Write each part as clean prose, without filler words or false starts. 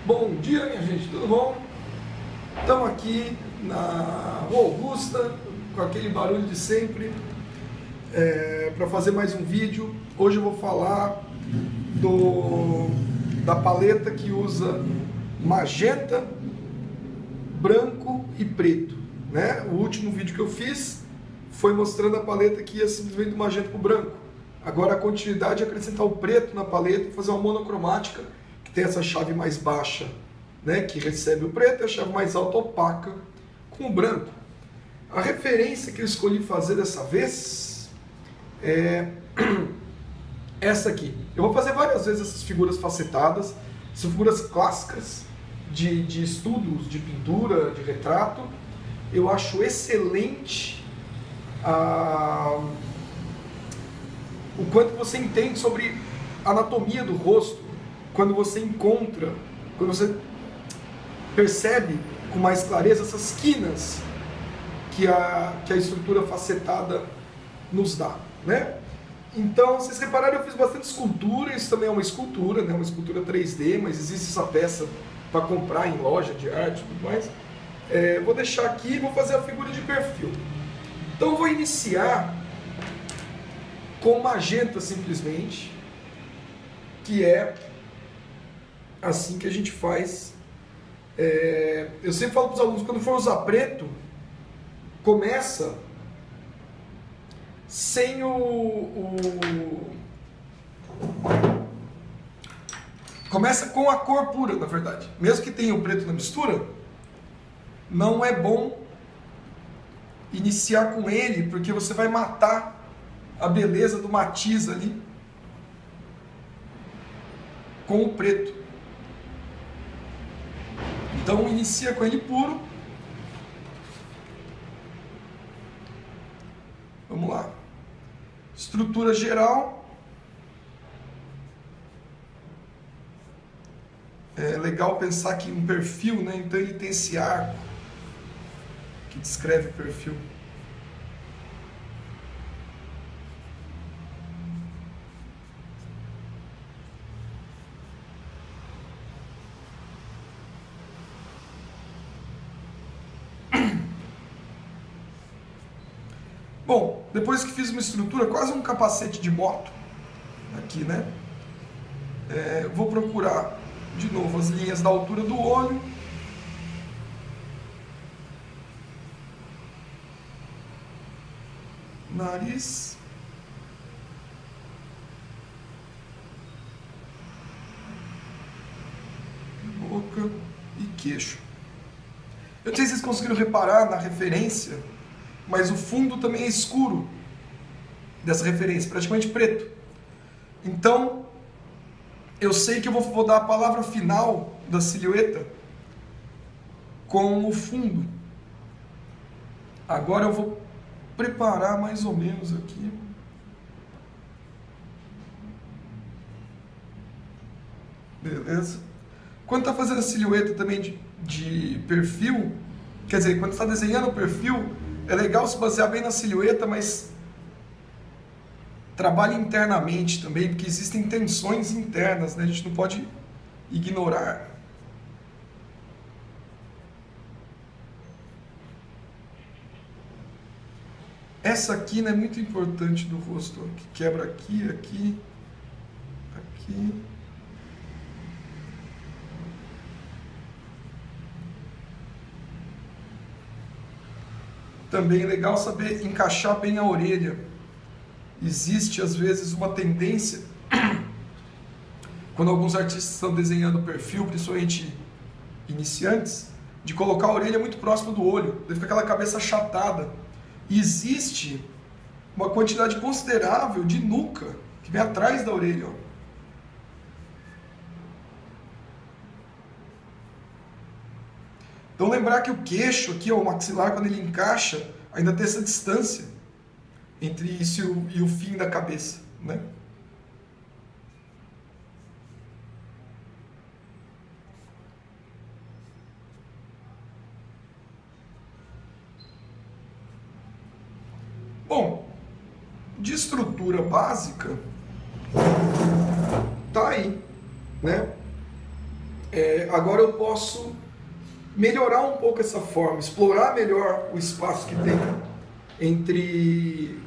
Bom dia, minha gente, tudo bom? Estamos aqui na Rua Augusta, com aquele barulho de sempre, para fazer mais um vídeo. Hoje eu vou falar da paleta que usa magenta, branco e preto, né? O último vídeo que eu fiz foi mostrando a paleta que ia simplesmente do magenta para o branco. Agora a continuidade é acrescentar o preto na paleta e fazer uma monocromática, que tem essa chave mais baixa, né, que recebe o preto, e a chave mais alta opaca com o branco. A referência que eu escolhi fazer dessa vez é essa aqui. Eu vou fazer várias vezes essas figuras facetadas, são figuras clássicas de estudos de pintura, de retrato. Eu acho excelente o quanto você entende sobre a anatomia do rosto, quando você encontra, quando você percebe com mais clareza essas quinas que a estrutura facetada nos dá, né? Então, vocês repararam, eu fiz bastante escultura. Isso também é uma escultura, né? Uma escultura 3D, mas existe essa peça para comprar em loja de arte e tudo mais. Vou deixar aqui e vou fazer a figura de perfil. Então, eu vou iniciar com magenta simplesmente, que é assim que a gente faz. Eu sempre falo para os alunos, quando for usar preto, começa sem começa com a cor pura, na verdade. Mesmo que tenha o preto na mistura, não é bom iniciar com ele, porque você vai matar a beleza do matiz ali com o preto. Então inicia com ele puro. Vamos lá. Estrutura geral. É legal pensar que um perfil, né? Então ele tem esse arco que descreve o perfil. Bom, depois que fiz uma estrutura, quase um capacete de moto, aqui, né? Vou procurar de novo as linhas da altura do olho. Nariz. Boca e queixo. Eu não sei se vocês conseguiram reparar na referência, mas o fundo também é escuro dessa referência, praticamente preto. Então, eu sei que eu vou dar a palavra final da silhueta com o fundo. Agora eu vou preparar mais ou menos aqui. Beleza? Quando está fazendo a silhueta também de perfil, quer dizer, quando está desenhando o perfil, é legal se basear bem na silhueta, mas trabalhe internamente também, porque existem tensões internas, né? A gente não pode ignorar. Essa quina é muito importante do rosto, ó, que quebra aqui, aqui, aqui. Também é legal saber encaixar bem a orelha. Existe, às vezes, uma tendência, quando alguns artistas estão desenhando perfil, principalmente iniciantes, de colocar a orelha muito próxima do olho, daí fica aquela cabeça achatada. E existe uma quantidade considerável de nuca que vem atrás da orelha, ó. Então lembrar que o queixo aqui, ó, o maxilar, quando ele encaixa, ainda tem essa distância entre isso e o fim da cabeça, né? Bom, de estrutura básica, tá aí, né? agora eu posso melhorar um pouco essa forma, explorar melhor o espaço que tem entre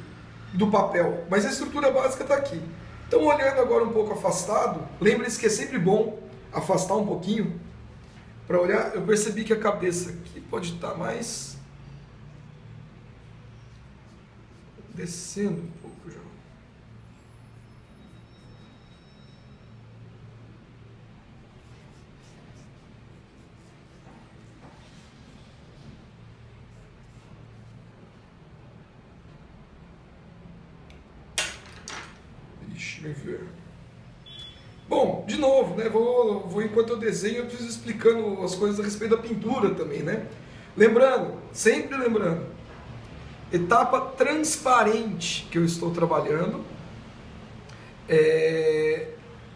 do papel. Mas a estrutura básica está aqui. Então, olhando agora um pouco afastado, lembre-se que é sempre bom afastar um pouquinho para olhar. Eu percebi que a cabeça aqui pode estar mais descendo um pouco já. Deixa eu ver. Bom, de novo, né? Vou enquanto eu desenho, eu preciso explicando as coisas a respeito da pintura também, né? Lembrando, sempre lembrando, etapa transparente que eu estou trabalhando.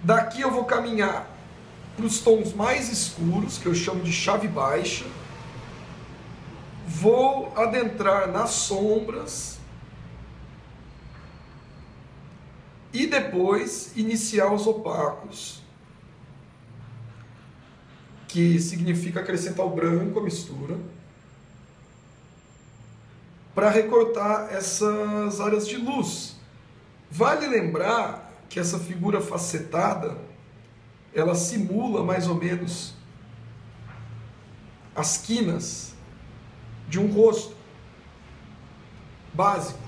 Daqui eu vou caminhar para os tons mais escuros, que eu chamo de chave baixa. Vou adentrar nas sombras. E depois iniciar os opacos, que significa acrescentar o branco à mistura, para recortar essas áreas de luz. Vale lembrar que essa figura facetada, ela simula mais ou menos as quinas de um rosto básico.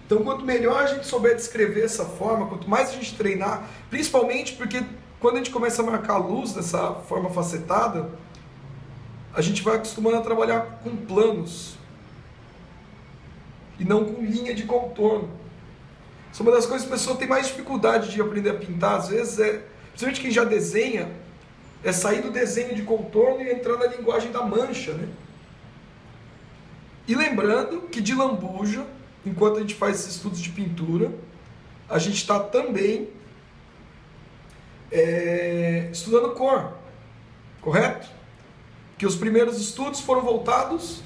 Então, quanto melhor a gente souber descrever essa forma, quanto mais a gente treinar, principalmente porque quando a gente começa a marcar a luz dessa forma facetada, a gente vai acostumando a trabalhar com planos e não com linha de contorno. Isso é uma das coisas que a pessoa tem mais dificuldade de aprender a pintar, às vezes, principalmente quem já desenha, é sair do desenho de contorno e entrar na linguagem da mancha, né? E lembrando que de lambuja, enquanto a gente faz esses estudos de pintura, a gente está também estudando cor, correto? Que os primeiros estudos foram voltados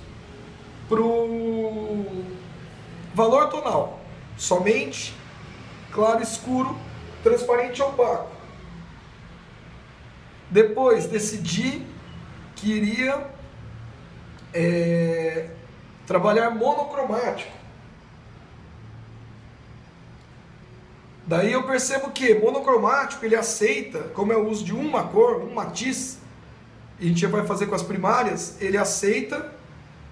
para o valor tonal, somente claro, escuro, transparente e opaco. Depois decidi que iria trabalhar monocromático. Daí eu percebo que monocromático ele aceita, como é o uso de uma cor, um matiz, e a gente já vai fazer com as primárias, ele aceita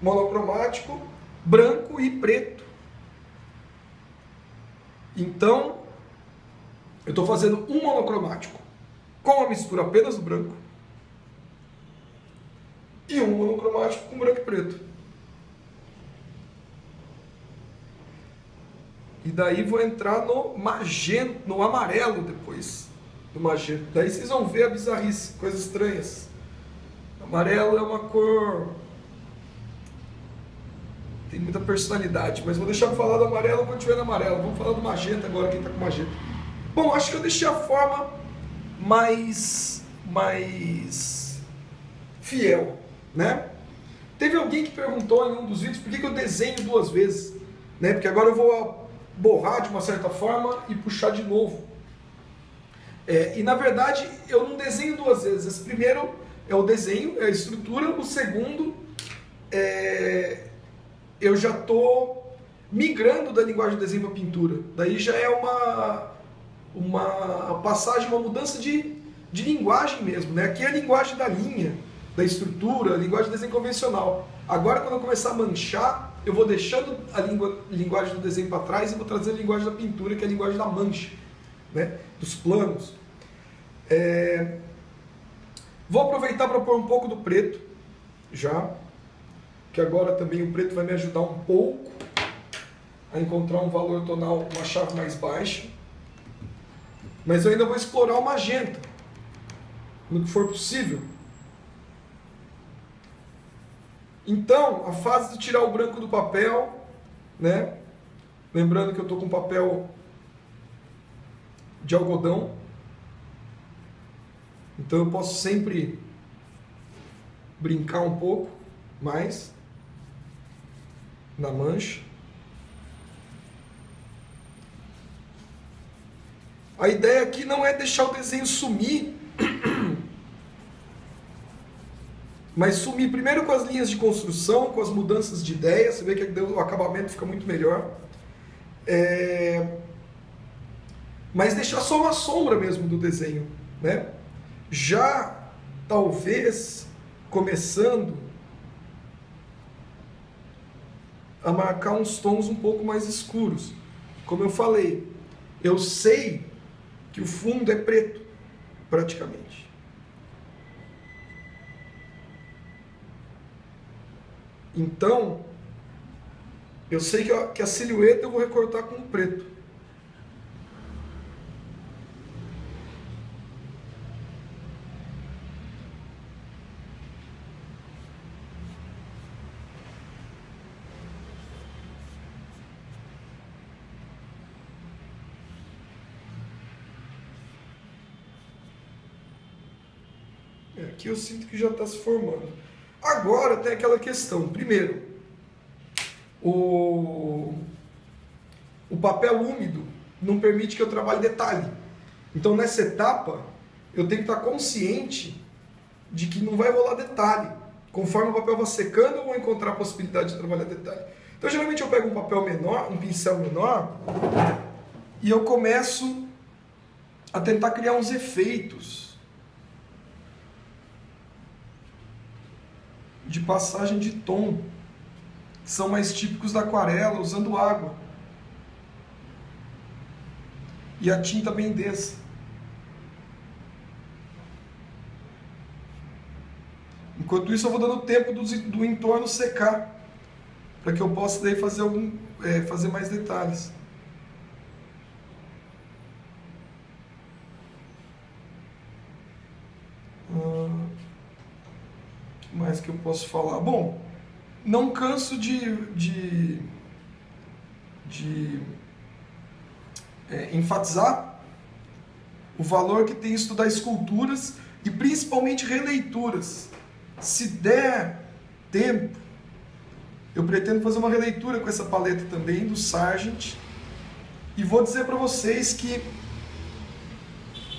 monocromático, branco e preto. Então, eu estou fazendo um monocromático com a mistura apenas do branco e um monocromático com branco e preto. E daí vou entrar no magenta, no amarelo depois do magenta. Daí vocês vão ver a bizarrice, coisas estranhas. Amarelo é uma cor, tem muita personalidade, mas vou deixar para falar do amarelo quando tiver no amarelo. Vamos falar do magenta agora, quem está com magenta. Bom, acho que eu deixei a forma mais fiel, né? Teve alguém que perguntou em um dos vídeos por que eu desenho duas vezes, né? Porque agora eu vou borrar de uma certa forma e puxar de novo. E na verdade eu não desenho duas vezes. Esse primeiro é o desenho, é a estrutura. O segundo eu já estou migrando da linguagem de desenho para pintura. Daí já é uma passagem, uma mudança de linguagem mesmo, né? Aqui é a linguagem da linha, da estrutura, a linguagem de desenho convencional. Agora, quando eu começar a manchar, eu vou deixando a linguagem do desenho para trás e vou trazer a linguagem da pintura, que é a linguagem da mancha, né? Dos planos. Vou aproveitar para pôr um pouco do preto, já, que agora também o preto vai me ajudar um pouco a encontrar um valor tonal, uma chave mais baixa. Mas eu ainda vou explorar o magenta, no que for possível. Então, a fase de tirar o branco do papel, né? Lembrando que eu estou com papel de algodão. Então eu posso sempre brincar um pouco mais na mancha. A ideia aqui não é deixar o desenho sumir Mas sumir primeiro com as linhas de construção, com as mudanças de ideia, você vê que o acabamento fica muito melhor. Mas deixar só uma sombra mesmo do desenho, né? Já talvez começando a marcar uns tons um pouco mais escuros. Como eu falei, eu sei que o fundo é preto, praticamente. Então, eu sei que a silhueta eu vou recortar com preto. Aqui eu sinto que já está se formando. Agora tem aquela questão. Primeiro, o papel úmido não permite que eu trabalhe detalhe. Então nessa etapa eu tenho que estar consciente de que não vai rolar detalhe. Conforme o papel vai secando, eu vou encontrar a possibilidade de trabalhar detalhe. Então geralmente eu pego um papel menor, um pincel menor, e eu começo a tentar criar uns efeitos de passagem de tom, que são mais típicos da aquarela, usando água. E a tinta bem densa. Enquanto isso eu vou dando tempo do entorno secar, para que eu possa daí fazer, fazer mais detalhes. O que mais que eu posso falar? Bom, não canso de enfatizar o valor que tem estudar esculturas e principalmente releituras. Se der tempo, eu pretendo fazer uma releitura com essa paleta também do Sargent, e vou dizer para vocês que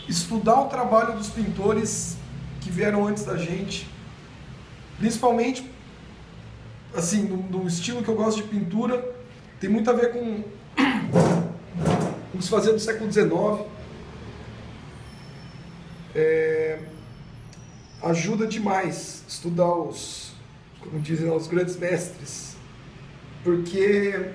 estudar o trabalho dos pintores que vieram antes da gente, principalmente assim, no estilo que eu gosto de pintura, tem muito a ver com o que se fazia no século XIX. Ajuda demais estudar como dizem, os grandes mestres, porque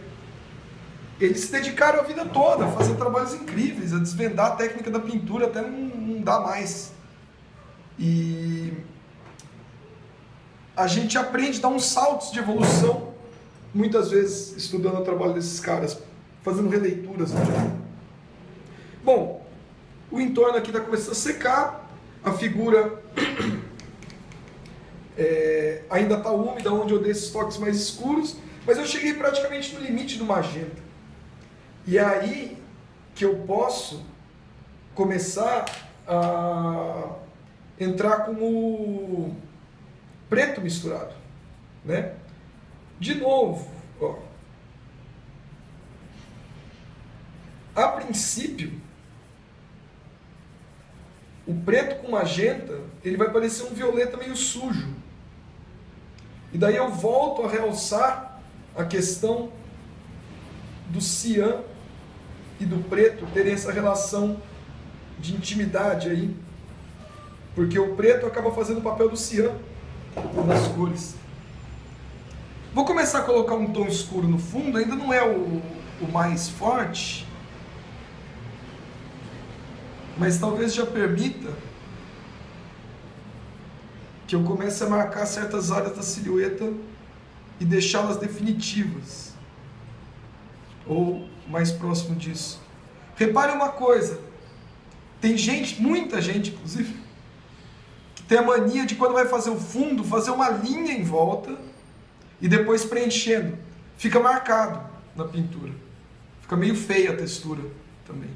eles se dedicaram a vida toda a fazer trabalhos incríveis, a desvendar a técnica da pintura até não dá mais. E a gente aprende, dá uns saltos de evolução, muitas vezes estudando o trabalho desses caras, fazendo releituras. Bom, o entorno aqui está começando a secar, a figura ainda está úmida, onde eu dei esses toques mais escuros, mas eu cheguei praticamente no limite do magenta. E é aí que eu posso começar a entrar com o preto misturado, né? De novo, ó. A princípio, o preto com magenta, ele vai parecer um violeta meio sujo. E daí eu volto a realçar a questão do cian e do preto terem essa relação de intimidade aí. Porque o preto acaba fazendo o papel do cian nas cores. Vou começar a colocar um tom escuro no fundo, ainda não é o mais forte, mas talvez já permita que eu comece a marcar certas áreas da silhueta e deixá-las definitivas, ou mais próximo disso. Repare uma coisa, tem gente, muita gente inclusive, que tem a mania de quando vai fazer o fundo, fazer uma linha em volta e depois preenchendo. Fica marcado na pintura. Fica meio feia a textura também.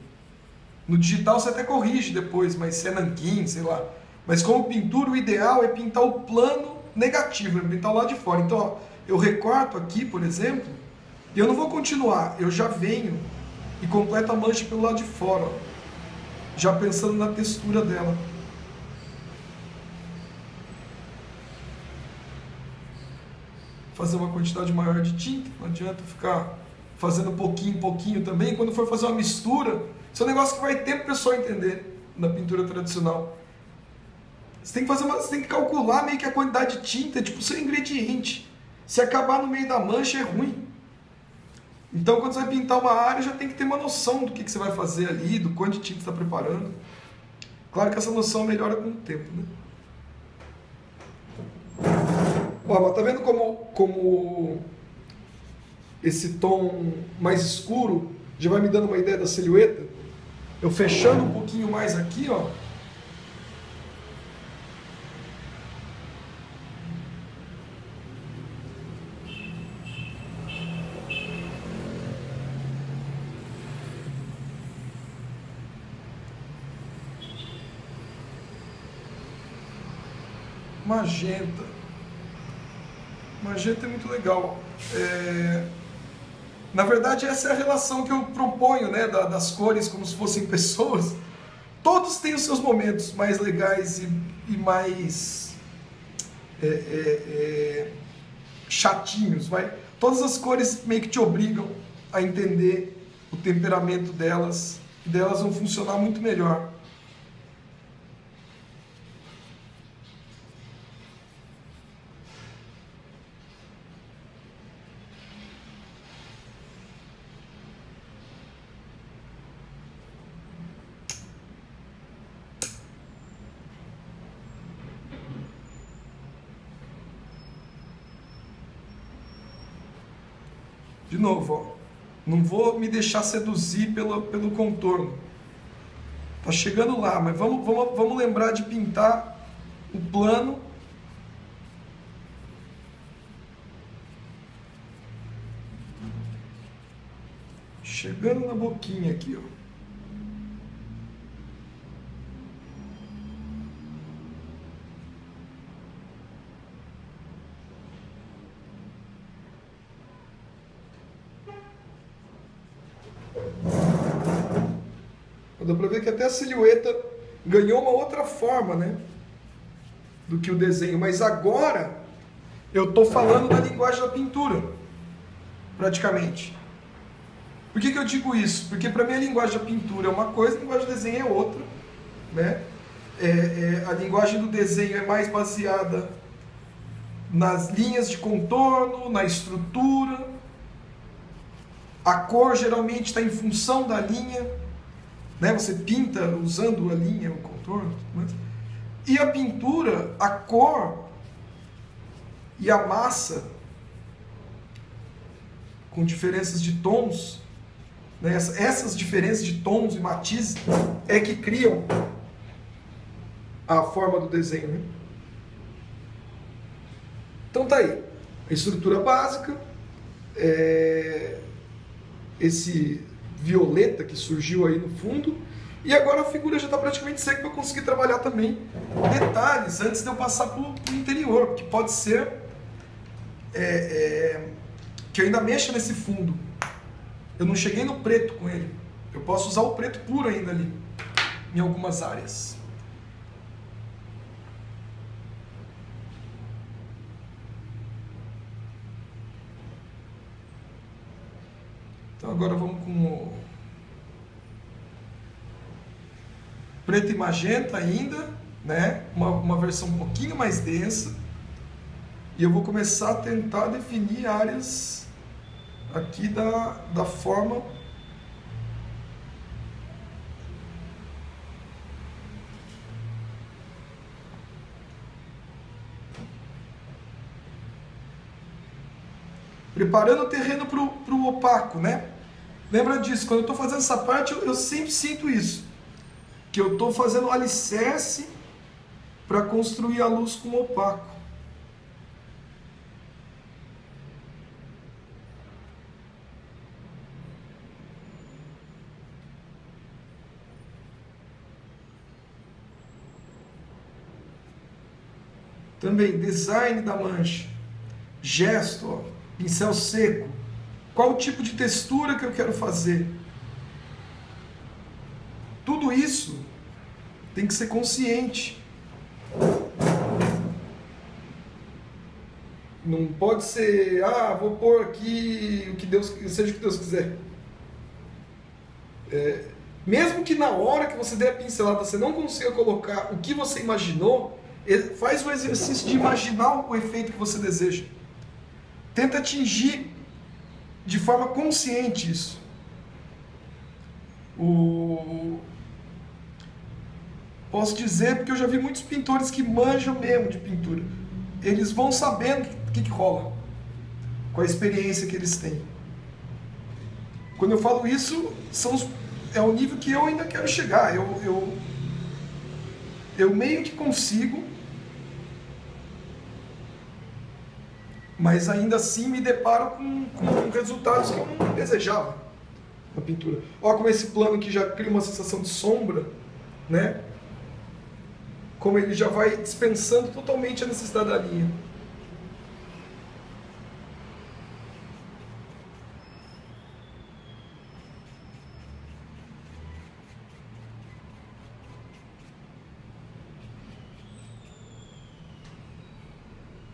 No digital você até corrige depois, mas se é nanquim, sei lá. Mas como pintura, o ideal é pintar o plano negativo, é pintar o lado de fora. Então, ó, eu recorto aqui, por exemplo, e eu não vou continuar, eu já venho e completo a mancha pelo lado de fora, ó, já pensando na textura dela. fazer uma quantidade maior de tinta, não adianta ficar fazendo pouquinho em pouquinho também. Quando for fazer uma mistura, isso é um negócio que vai ter para o pessoal entender na pintura tradicional. Você tem que você tem que calcular meio que a quantidade de tinta, tipo o seu ingrediente. Se acabar no meio da mancha é ruim. Então quando você vai pintar uma área, já tem que ter uma noção do que você vai fazer ali, do quanto de tinta você está preparando. Claro que essa noção melhora com o tempo, né? Ó, mas tá vendo como esse tom mais escuro já vai me dando uma ideia da silhueta? Eu fechando um pouquinho mais aqui, ó. Magenta. Magenta é muito legal. Na verdade, essa é a relação que eu proponho, né, das cores como se fossem pessoas. Todos têm os seus momentos mais legais e mais chatinhos, vai? Todas as cores meio que te obrigam a entender o temperamento delas, e delas vão funcionar muito melhor. De novo, ó, não vou me deixar seduzir pelo contorno. Tá chegando lá, mas vamos lembrar de pintar o plano. Chegando na boquinha aqui, ó. Dá para ver que até a silhueta ganhou uma outra forma, né, do que o desenho. Mas agora eu estou falando da linguagem da pintura, praticamente. Por que eu digo isso? Porque para mim a linguagem da pintura é uma coisa, a linguagem do desenho é outra, né? A linguagem do desenho é mais baseada nas linhas de contorno, na estrutura. A cor geralmente está em função da linha, né? Você pinta usando a linha, o contorno, mas... E a pintura, a cor e a massa, com diferenças de tons, né? Essas diferenças de tons e matizes é que criam a forma do desenho, né? Então tá aí, a estrutura básica, esse violeta que surgiu aí no fundo, e agora a figura já está praticamente seca para eu conseguir trabalhar também detalhes antes de eu passar para o interior, porque pode ser que eu ainda mexa nesse fundo. Eu não cheguei no preto com ele, eu posso usar o preto puro ainda ali, em algumas áreas. Então agora vamos com o preto e magenta ainda, né? Uma versão um pouquinho mais densa. E eu vou começar a tentar definir áreas aqui da forma preparando o terreno para o opaco, né? Lembra disso, quando eu estou fazendo essa parte, eu sempre sinto isso, que eu estou fazendo o alicerce para construir a luz com o opaco. Também, design da mancha, gesto, ó, pincel seco, qual o tipo de textura que eu quero fazer. Tudo isso tem que ser consciente. Não pode ser, vou pôr aqui o que Deus, seja o que Deus quiser. Mesmo que na hora que você der a pincelada você não consiga colocar o que você imaginou, faz o exercício de imaginar o efeito que você deseja. Tenta atingir de forma consciente isso. Posso dizer porque eu já vi muitos pintores que manjam mesmo de pintura. Eles vão sabendo o que rola, com a experiência que eles têm. Quando eu falo isso, é o nível que eu ainda quero chegar. Eu meio que consigo, mas ainda assim me deparo com resultados que eu não desejava na pintura. Olha como esse plano aqui já cria uma sensação de sombra, né? Como ele já vai dispensando totalmente a necessidade da linha.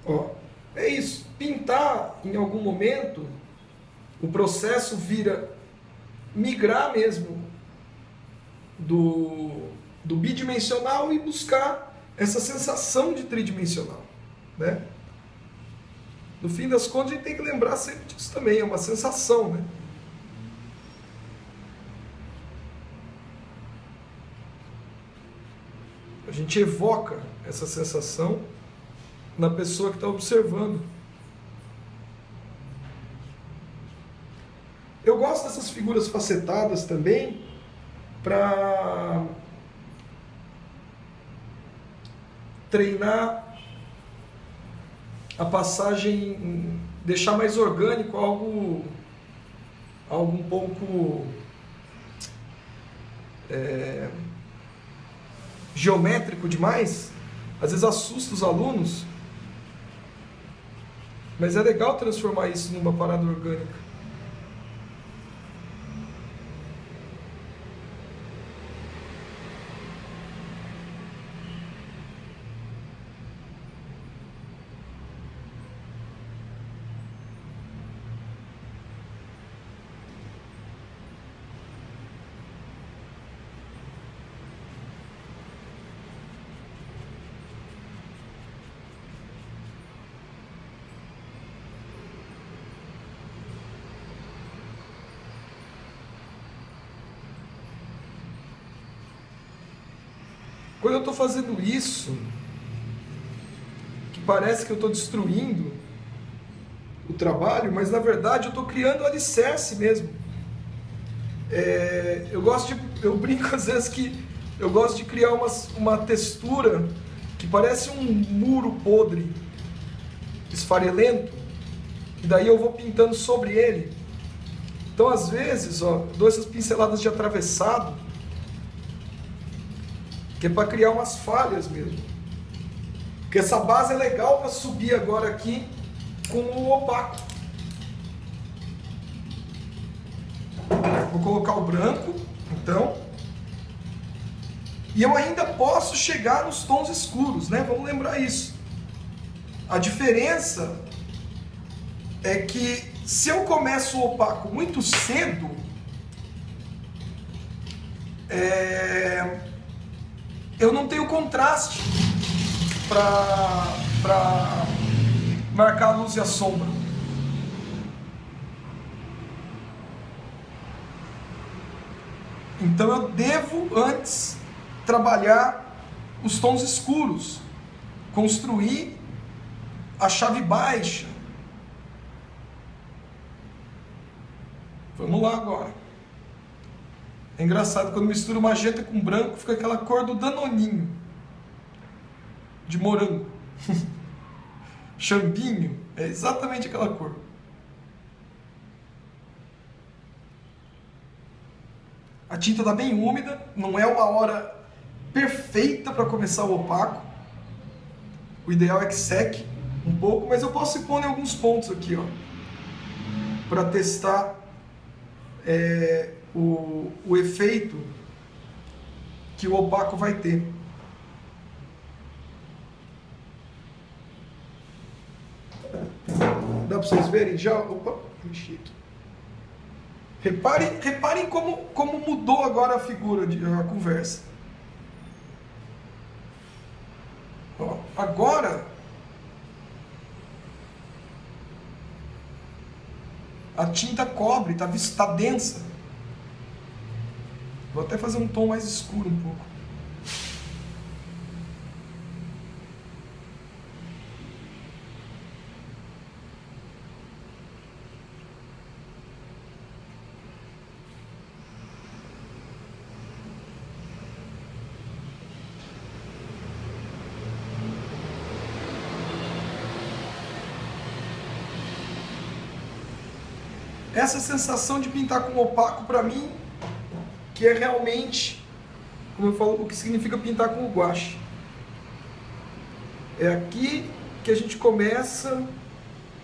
Ó, é isso. Pintar, em algum momento, o processo vira migrar mesmo do bidimensional e buscar essa sensação de tridimensional, né? No fim das contas, a gente tem que lembrar sempre disso também, é uma sensação, né? A gente evoca essa sensação na pessoa que está observando. Eu gosto dessas figuras facetadas também para treinar a passagem, deixar mais orgânico, algo um pouco geométrico demais. Às vezes assusta os alunos, mas é legal transformar isso numa parada orgânica. Quando eu estou fazendo isso, que parece que eu estou destruindo o trabalho, mas na verdade eu estou criando o alicerce mesmo. Eu brinco às vezes que eu gosto de criar uma textura que parece um muro podre, esfarelento, e daí eu vou pintando sobre ele. Então às vezes, dou essas pinceladas de atravessado, que é para criar umas falhas mesmo. Porque essa base é legal para subir agora aqui com o opaco. Vou colocar o branco, então. E eu ainda posso chegar nos tons escuros, né? Vamos lembrar isso. A diferença é que se eu começo o opaco muito cedo, eu não tenho contraste para marcar a luz e a sombra. Então eu devo antes trabalhar os tons escuros, construir a chave baixa. Vamos lá agora. É engraçado, quando mistura magenta com branco, fica aquela cor do danoninho, de morango. Chambinho, é exatamente aquela cor. A tinta está bem úmida, não é uma hora perfeita para começar o opaco. O ideal é que seque um pouco, mas eu posso ir pondo em alguns pontos aqui, para testar o efeito que o opaco vai ter. Dá para vocês verem já? Opa, mexi aqui. Reparem como mudou agora a figura, a conversa. Ó, agora, a tinta cobre, tá densa. Vou até fazer um tom mais escuro um pouco. Essa sensação de pintar com opaco, para mim, que é realmente, como eu falo, o que significa pintar com o guache. É aqui que a gente começa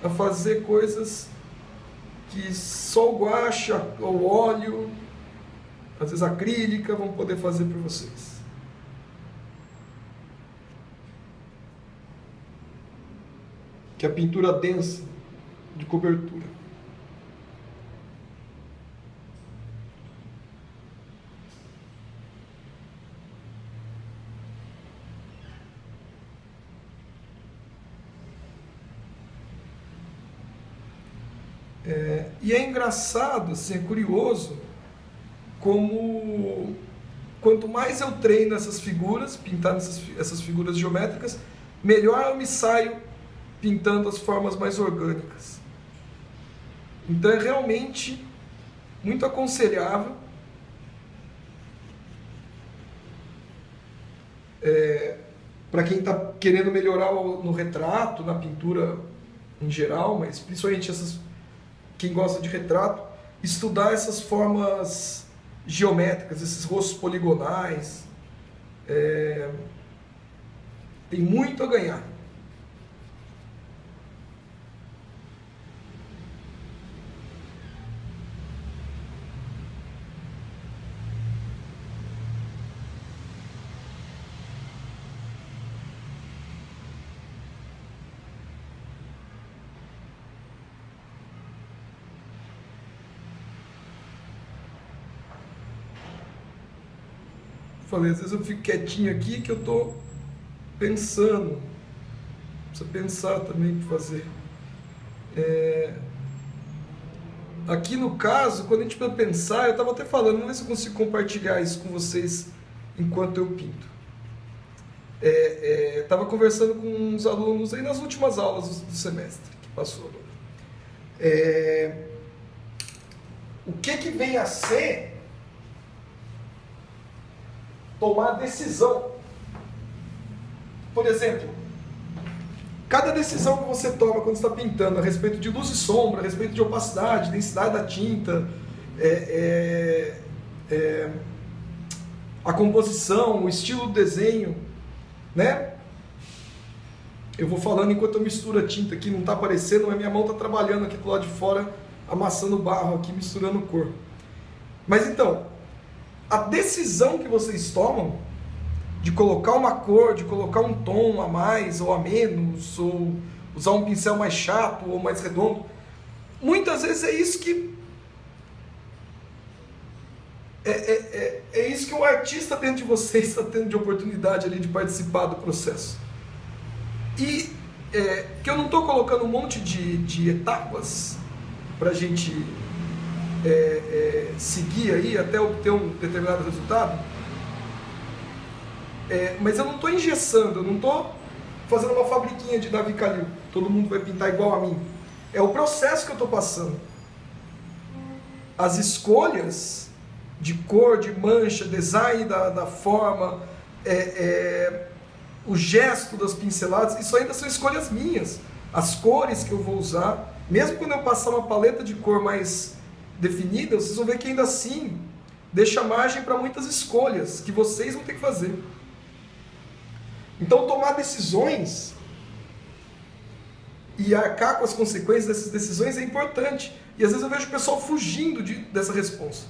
a fazer coisas que só o guache, o óleo, às vezes acrílica, vão poder fazer para vocês. Que é a pintura densa de cobertura. E é engraçado, assim, é curioso, como quanto mais eu treino essas figuras, pintar essas figuras geométricas, melhor eu me saio pintando as formas mais orgânicas. Então é realmente muito aconselhável para quem está querendo melhorar no retrato, na pintura em geral, mas principalmente quem gosta de retrato, estudar essas formas geométricas, esses rostos poligonais, tem muito a ganhar. Falei, às vezes eu fico quietinho aqui que eu estou pensando. Precisa pensar também para fazer. Aqui no caso, quando a gente precisa pensar, eu estava até falando, não sei se eu consigo compartilhar isso com vocês enquanto eu pinto. Estava conversando com uns alunos aí nas últimas aulas do semestre que passou. O que vem a ser tomar decisão. Por exemplo, cada decisão que você toma quando está pintando a respeito de luz e sombra, a respeito de opacidade, densidade da tinta, a composição, o estilo do desenho, né? Eu vou falando enquanto eu misturo a tinta aqui, não está aparecendo, mas minha mão está trabalhando aqui do lado de fora, amassando barro aqui, misturando cor. Mas então, a decisão que vocês tomam de colocar uma cor, de colocar um tom a mais ou a menos, ou usar um pincel mais chato ou mais redondo, muitas vezes é isso que é isso que o artista dentro de vocês está tendo de oportunidade ali de participar do processo. E que eu não estou colocando um monte de etapas para a gente seguir aí até obter um determinado resultado, mas eu não estou engessando, eu não estou fazendo uma fabriquinha de Davi Calil, todo mundo vai pintar igual a mim. É o processo que eu estou passando. As escolhas de cor, de mancha, design da forma, o gesto das pinceladas, isso ainda são escolhas minhas. As cores que eu vou usar, mesmo quando eu passar uma paleta de cor mais definida, vocês vão ver que ainda assim deixa margem para muitas escolhas que vocês vão ter que fazer. Então tomar decisões e arcar com as consequências dessas decisões é importante. E às vezes eu vejo o pessoal fugindo dessa resposta.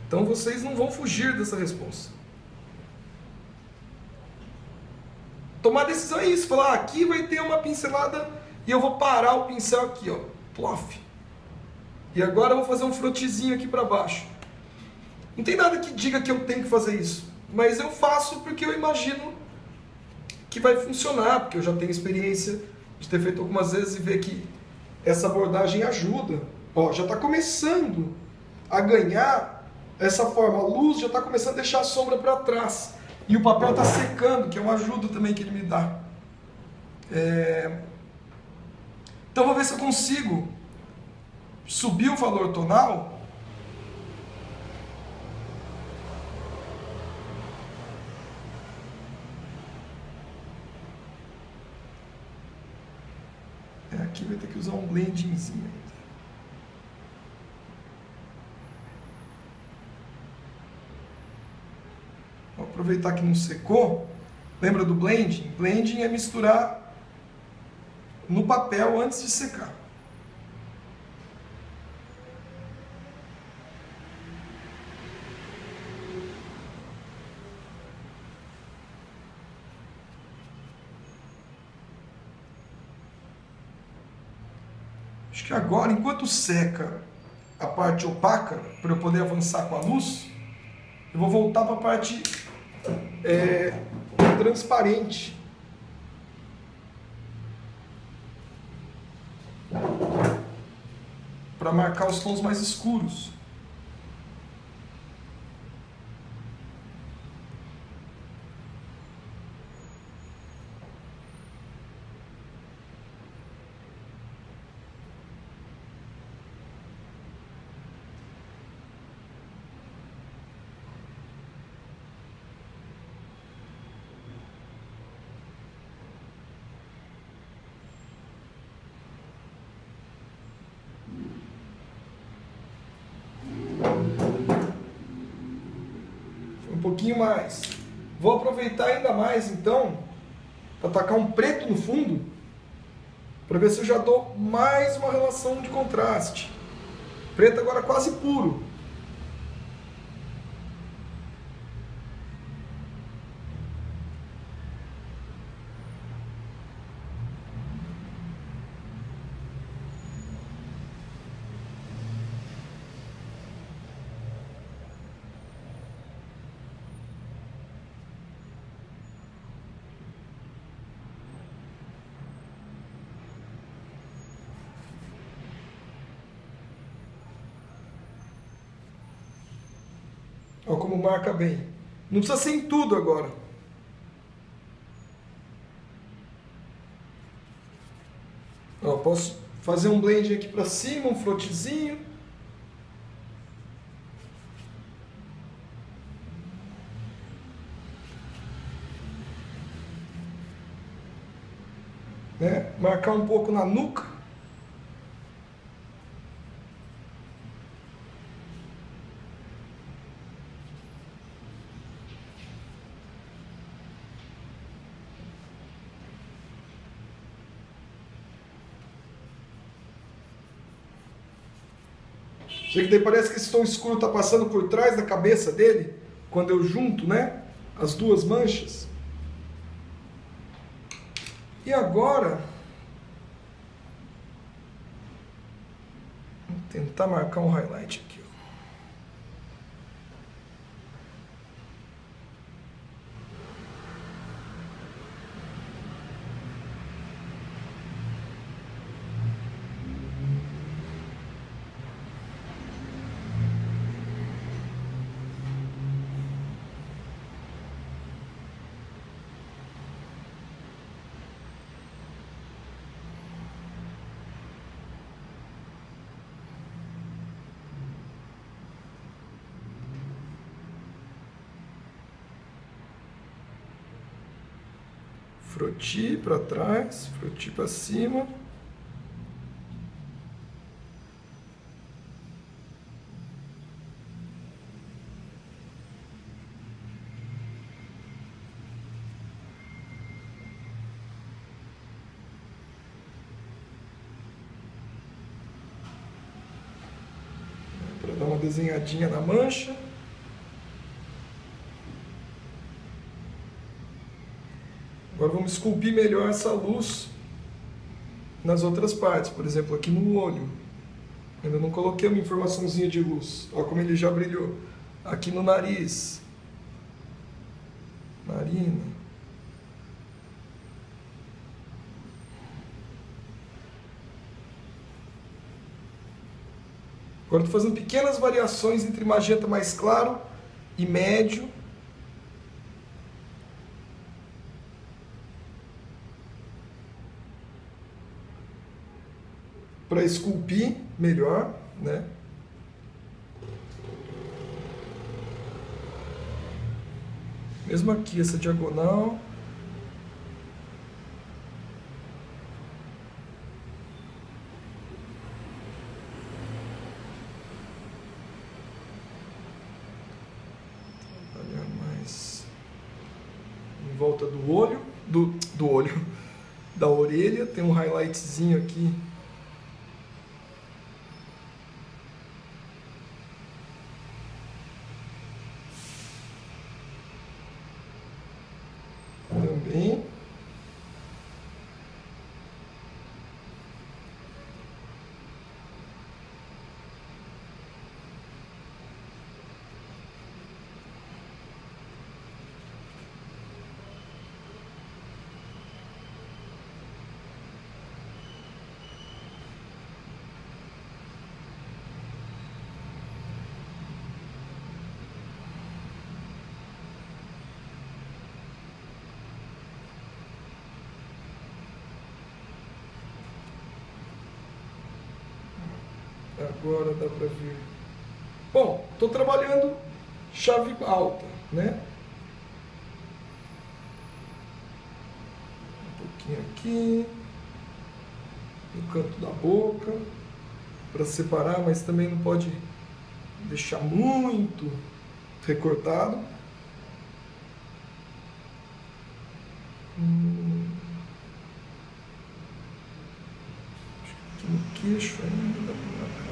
Então vocês não vão fugir dessa resposta. tomar decisão é isso, falar, aqui vai ter uma pincelada e eu vou parar o pincel aqui, ó, plof. E agora eu vou fazer um frotizinho aqui para baixo. Não tem nada que diga que eu tenho que fazer isso, mas eu faço porque eu imagino que vai funcionar, porque eu já tenho experiência de ter feito algumas vezes e ver que essa abordagem ajuda. Ó, já está começando a ganhar essa forma, a luz já está começando a deixar a sombra para trás. E o papel está secando, que é uma ajuda também que ele me dá. Então vou ver se eu consigo subir o valor tonal. Aqui vai ter que usar um blendingzinho ainda. Vou aproveitar que não secou. Lembra do blending? Blending é misturar no papel antes de secar. Acho que agora, enquanto seca a parte opaca, para eu poder avançar com a luz, eu vou voltar para a parte transparente. Para marcar os tons mais escuros. Um pouquinho mais. Vou aproveitar ainda mais então para tacar um preto no fundo para ver se eu já dou mais uma relação de contraste. Preto agora quase puro. Olha como marca bem. Não precisa ser em tudo agora. Ó, posso fazer um blend aqui para cima, um flotezinho. Né? Marcar um pouco na nuca. Chega que daí parece que esse tom escuro está passando por trás da cabeça dele, quando eu junto, né, as duas manchas. E agora, vou tentar marcar um highlight aqui. Froti para trás, froti para cima. Para dar uma desenhadinha na mancha. Agora vamos esculpir melhor essa luz nas outras partes, por exemplo, aqui no olho. Ainda não coloquei uma informaçãozinha de luz. Olha como ele já brilhou. Aqui no nariz. Narina. Agora estou fazendo pequenas variações entre magenta mais claro e médio. Para esculpir melhor, né? Mesmo aqui, essa diagonal. Trabalhar mais em volta do olho, do olho, da orelha. Tem um highlightzinho aqui. Também. Agora dá para ver. Bom, estou trabalhando chave alta, né? Um pouquinho aqui, no canto da boca, para separar, mas também não pode deixar muito recortado. Acho que aqui no queixo ainda dá para marcar.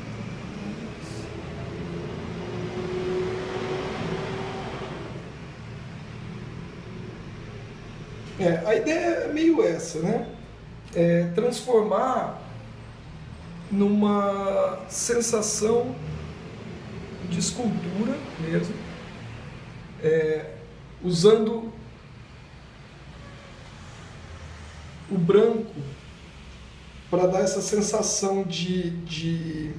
A ideia é meio essa, né? Transformar numa sensação de escultura mesmo, usando o branco para dar essa sensação de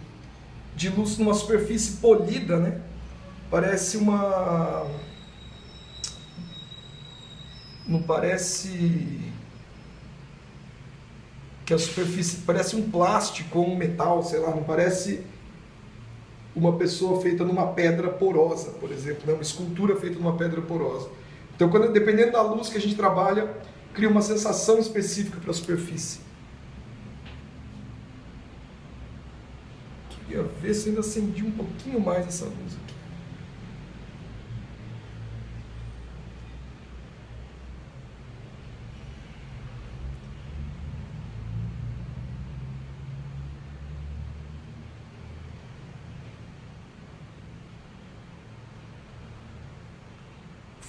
luz numa superfície polida, né? Parece uma... Não parece que a superfície parece um plástico ou um metal, sei lá, não parece uma pessoa feita numa pedra porosa, por exemplo, né? Uma escultura feita numa pedra porosa. Então, dependendo da luz que a gente trabalha, cria uma sensação específica para a superfície. Queria ver se ainda acendi um pouquinho mais essa luz aqui.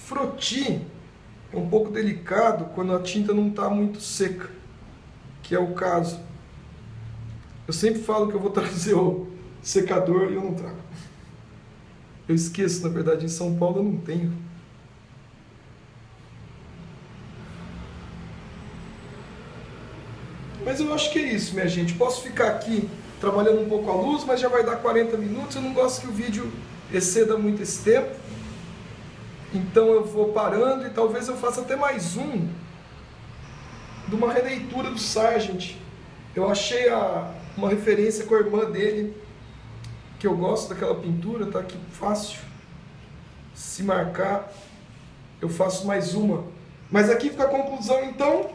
Frottis é um pouco delicado quando a tinta não está muito seca, que é o caso. Eu sempre falo que eu vou trazer o secador e eu não trago. Eu esqueço, na verdade, em São Paulo eu não tenho. Mas eu acho que é isso, minha gente. Posso ficar aqui trabalhando um pouco a luz, mas já vai dar 40 minutos. Eu não gosto que o vídeo exceda muito esse tempo. Então eu vou parando e talvez eu faça até mais um de uma releitura do Sargent. Eu achei uma referência com a irmã dele, que eu gosto daquela pintura, tá aqui fácil. Se marcar, eu faço mais uma. Mas aqui fica a conclusão então,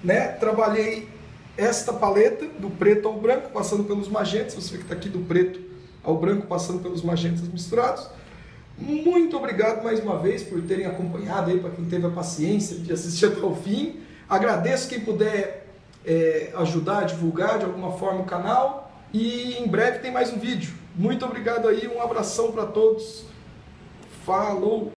né? Trabalhei esta paleta, do preto ao branco, passando pelos magentas. Você vê que está aqui do preto ao branco, passando pelos magentas misturados. Muito obrigado mais uma vez por terem acompanhado aí, para quem teve a paciência de assistir até o fim. Agradeço quem puder ajudar a divulgar de alguma forma o canal. E em breve tem mais um vídeo. Muito obrigado aí, um abração para todos. Falou!